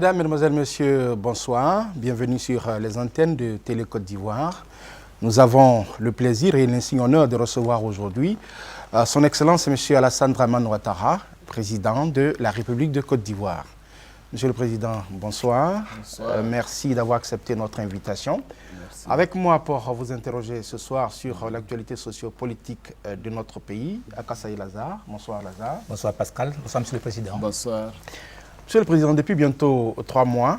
Mesdames, Mesdemoiselles, Messieurs, bonsoir. Bienvenue sur les antennes de Télé Côte d'Ivoire. Nous avons le plaisir et l'insigne honneur de recevoir aujourd'hui Son Excellence M. Alassane Dramane Ouattara, président de la République de Côte d'Ivoire. Monsieur le Président, bonsoir. Bonsoir. Merci d'avoir accepté notre invitation. Merci. Avec moi pour vous interroger ce soir sur l'actualité sociopolitique de notre pays, Akassaï Lazare. Bonsoir Lazare. Bonsoir Pascal. Bonsoir Monsieur le Président. Bonsoir. Monsieur le Président, depuis bientôt 3 mois,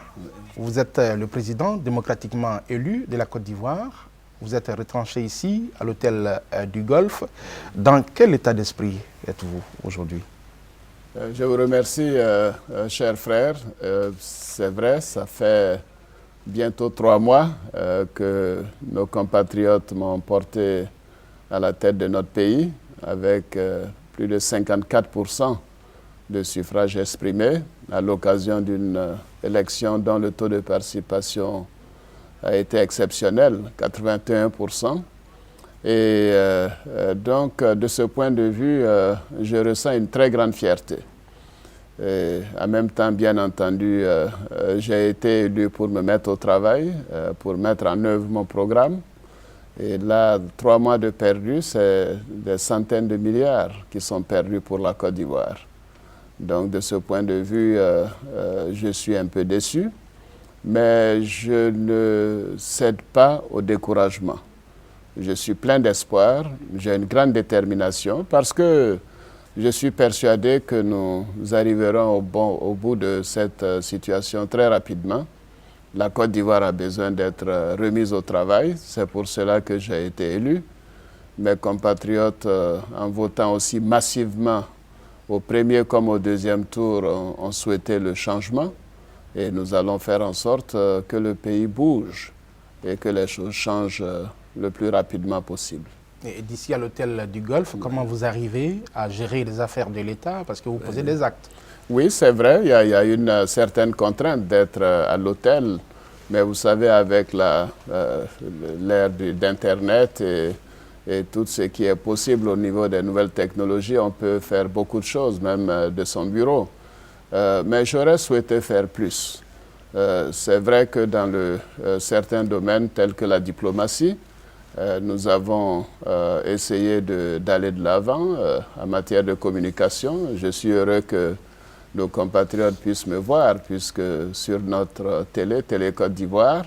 vous êtes le président démocratiquement élu de la Côte d'Ivoire. Vous êtes retranché ici, à l'hôtel du Golfe. Dans quel état d'esprit êtes-vous aujourd'hui? Je vous remercie, cher frère. C'est vrai, ça fait bientôt 3 mois que nos compatriotes m'ont porté à la tête de notre pays avec plus de 54% de suffrages exprimés à l'occasion d'une élection dont le taux de participation a été exceptionnel, 81%. Et donc, de ce point de vue, je ressens une très grande fierté. Et en même temps, bien entendu, j'ai été élu pour me mettre au travail, pour mettre en œuvre mon programme. Et là, 3 mois de perdus, c'est des centaines de milliards qui sont perdus pour la Côte d'Ivoire. Donc, de ce point de vue, je suis un peu déçu, mais je ne cède pas au découragement. Je suis plein d'espoir, j'ai une grande détermination parce que je suis persuadé que nous arriverons au bout de cette situation très rapidement. La Côte d'Ivoire a besoin d'être remise au travail, c'est pour cela que j'ai été élu. Mes compatriotes, en votant aussi massivement au premier comme au deuxième tour, ont souhaité le changement et nous allons faire en sorte que le pays bouge et que les choses changent le plus rapidement possible. Et d'ici à l'hôtel du Golfe, comment vous arrivez à gérer les affaires de l'État parce que vous posez des actes? Oui, c'est vrai, il y a une certaine contrainte d'être à l'hôtel, mais vous savez, avec l'ère d'Internet et tout ce qui est possible au niveau des nouvelles technologies, on peut faire beaucoup de choses, même de son bureau. Mais j'aurais souhaité faire plus. C'est vrai que dans certains domaines tels que la diplomatie, nous avons essayé d'aller de l'avant en matière de communication. Je suis heureux que nos compatriotes puissent me voir, puisque sur notre Télé Côte d'Ivoire,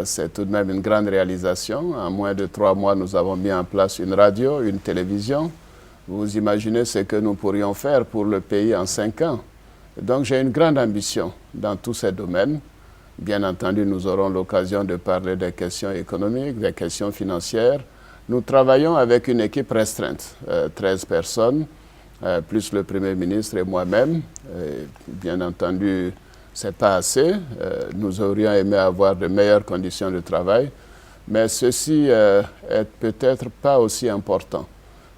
c'est tout de même une grande réalisation. En moins de 3 mois, nous avons mis en place une radio, une télévision. Vous imaginez ce que nous pourrions faire pour le pays en 5 ans. Donc j'ai une grande ambition dans tous ces domaines. Bien entendu, nous aurons l'occasion de parler des questions économiques, des questions financières. Nous travaillons avec une équipe restreinte, 13 personnes, plus le Premier ministre et moi-même. Bien entendu, ce n'est pas assez. Nous aurions aimé avoir de meilleures conditions de travail, mais ceci est peut-être pas aussi important.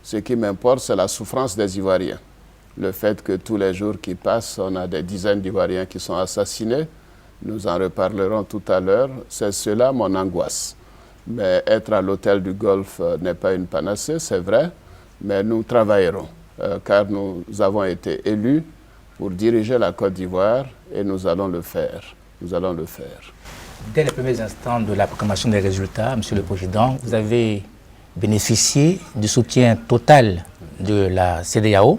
Ce qui m'importe, c'est la souffrance des Ivoiriens. Le fait que tous les jours qui passent, on a des dizaines d'Ivoiriens qui sont assassinés. Nous en reparlerons tout à l'heure. C'est cela mon angoisse. Mais être à l'hôtel du Golfe n'est pas une panacée, c'est vrai, mais nous travaillerons, car nous avons été élus pour diriger la Côte d'Ivoire et nous allons le faire. Nous allons le faire. Dès les premiers instants de la proclamation des résultats, Monsieur le Président, vous avez bénéficié du soutien total de la CEDEAO,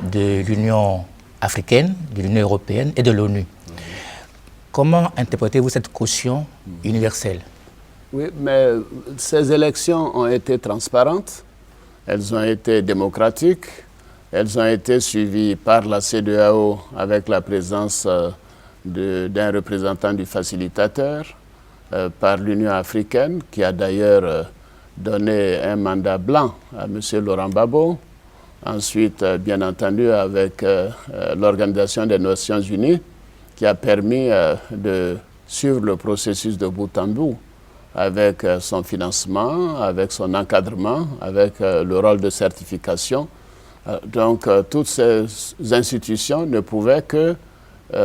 de l'Union africaine, de l'Union européenne et de l'ONU. Comment interprétez-vous cette caution universelle? Oui, mais ces élections ont été transparentes, elles ont été démocratiques, elles ont été suivies par la CEDEAO avec la présence d'un représentant du facilitateur, par l'Union africaine qui a d'ailleurs donné un mandat blanc à M. Laurent Gbagbo. Ensuite, bien entendu, avec l'Organisation des Nations Unies qui a permis de suivre le processus de bout en bout avec son financement, avec son encadrement, avec le rôle de certification. Donc, toutes ces institutions ne pouvaient que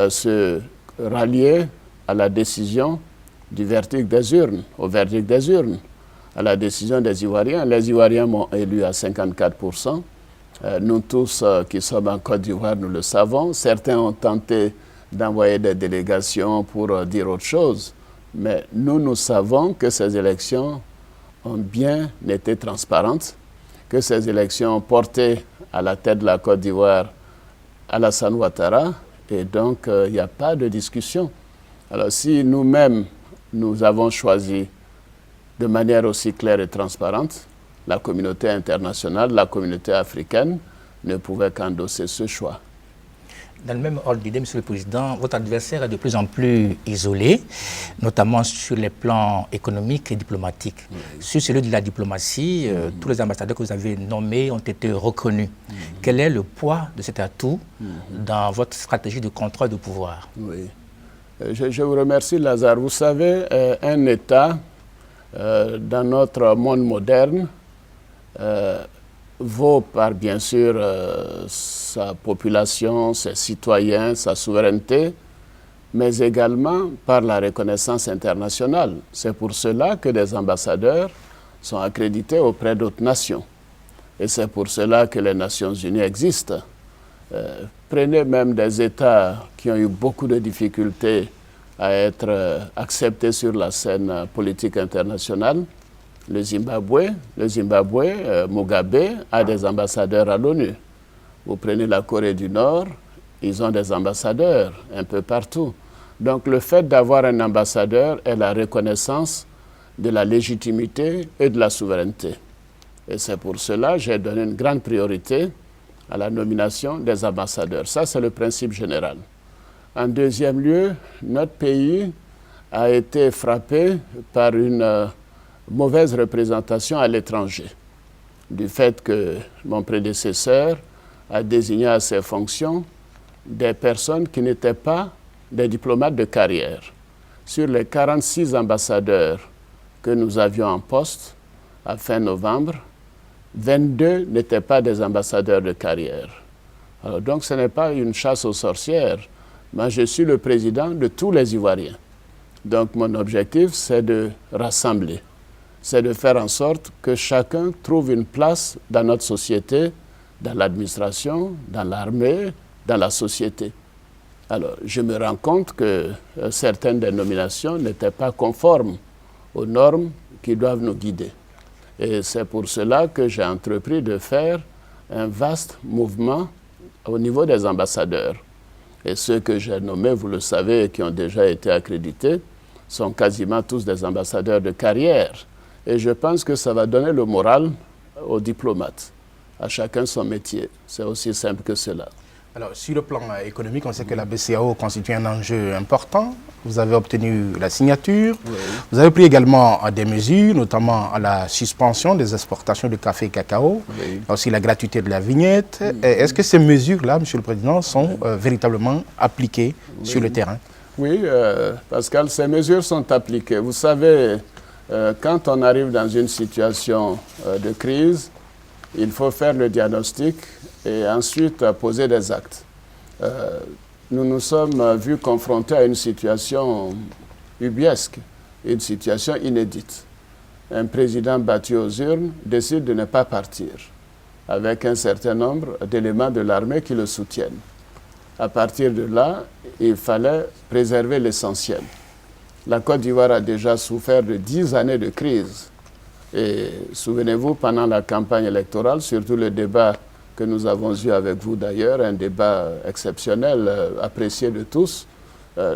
se rallier à la décision du verdict des urnes, au verdict des urnes, à la décision des Ivoiriens. Les Ivoiriens m'ont élu à 54%. Nous tous qui sommes en Côte d'Ivoire, nous le savons. Certains ont tenté d'envoyer des délégations pour dire autre chose. Mais nous savons que ces élections ont bien été transparentes, que ces élections ont porté à la tête de la Côte d'Ivoire Alassane Ouattara, et donc il n'y a pas de discussion. Alors si nous-mêmes, nous avons choisi de manière aussi claire et transparente, la communauté internationale, la communauté africaine ne pouvait qu'endosser ce choix. Dans le même ordre d'idée, Monsieur le Président, votre adversaire est de plus en plus isolé, notamment sur les plans économiques et diplomatiques. Oui. Sur celui de la diplomatie, tous les ambassadeurs que vous avez nommés ont été reconnus. Quel est le poids de cet atout dans votre stratégie de contrôle du pouvoir? Oui. Je vous remercie, Lazare. Vous savez, un État, dans notre monde moderne, vaut par, bien sûr, sa population, ses citoyens, sa souveraineté, mais également par la reconnaissance internationale. C'est pour cela que des ambassadeurs sont accrédités auprès d'autres nations. Et c'est pour cela que les Nations Unies existent. Prenez même des États qui ont eu beaucoup de difficultés à être acceptés sur la scène politique internationale. Le Zimbabwe, Mugabe a des ambassadeurs à l'ONU. Vous prenez la Corée du Nord, ils ont des ambassadeurs un peu partout. Donc le fait d'avoir un ambassadeur est la reconnaissance de la légitimité et de la souveraineté. Et c'est pour cela que j'ai donné une grande priorité à la nomination des ambassadeurs. Ça, c'est le principe général. En deuxième lieu, notre pays a été frappé par une mauvaise représentation à l'étranger, du fait que mon prédécesseur a désigné à ses fonctions des personnes qui n'étaient pas des diplomates de carrière. Sur les 46 ambassadeurs que nous avions en poste à fin novembre, 22 n'étaient pas des ambassadeurs de carrière. Alors donc ce n'est pas une chasse aux sorcières. Moi, je suis le président de tous les Ivoiriens. Donc mon objectif, c'est de rassembler. C'est de faire en sorte que chacun trouve une place dans notre société, dans l'administration, dans l'armée, dans la société. Alors, je me rends compte que certaines des nominations n'étaient pas conformes aux normes qui doivent nous guider. Et c'est pour cela que j'ai entrepris de faire un vaste mouvement au niveau des ambassadeurs. Et ceux que j'ai nommés, vous le savez, et qui ont déjà été accrédités, sont quasiment tous des ambassadeurs de carrière. Et je pense que ça va donner le moral aux diplomates. À chacun son métier. C'est aussi simple que cela. Alors, sur le plan économique, on sait que la BCEAO constitue un enjeu important. Vous avez obtenu la signature. Oui. Vous avez pris également des mesures, notamment la suspension des exportations de café et cacao, oui. Aussi la gratuité de la vignette. Est-ce que ces mesures-là, Monsieur le Président, sont véritablement appliquées sur le terrain? Oui, Pascal, ces mesures sont appliquées. Vous savez, quand on arrive dans une situation de crise, il faut faire le diagnostic et ensuite poser des actes. Nous nous sommes vus confrontés à une situation ubuesque, une situation inédite. Un président battu aux urnes décide de ne pas partir, avec un certain nombre d'éléments de l'armée qui le soutiennent. À partir de là, il fallait préserver l'essentiel. La Côte d'Ivoire a déjà souffert de 10 années de crise. Et souvenez-vous, pendant la campagne électorale, surtout le débat que nous avons eu avec vous d'ailleurs, un débat exceptionnel, apprécié de tous,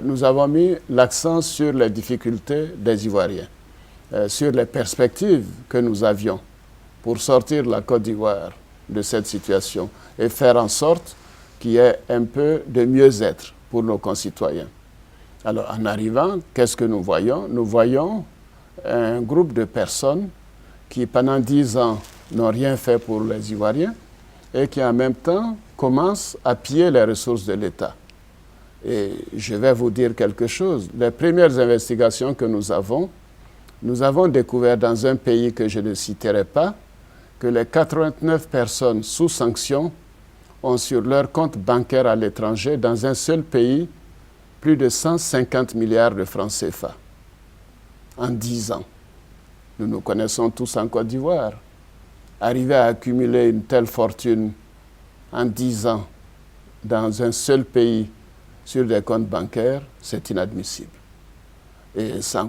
nous avons mis l'accent sur les difficultés des Ivoiriens, sur les perspectives que nous avions pour sortir la Côte d'Ivoire de cette situation et faire en sorte qu'il y ait un peu de mieux-être pour nos concitoyens. Alors, en arrivant, qu'est-ce que nous voyons? Nous voyons un groupe de personnes qui, pendant 10 ans, n'ont rien fait pour les Ivoiriens et qui, en même temps, commencent à piller les ressources de l'État. Et je vais vous dire quelque chose. Les premières investigations que nous avons découvert dans un pays que je ne citerai pas, que les 89 personnes sous sanction ont sur leur compte bancaire à l'étranger, dans un seul pays, plus de 150 milliards de francs CFA en 10 ans. Nous nous connaissons tous en Côte d'Ivoire. Arriver à accumuler une telle fortune en 10 ans dans un seul pays sur des comptes bancaires, c'est inadmissible. Et sans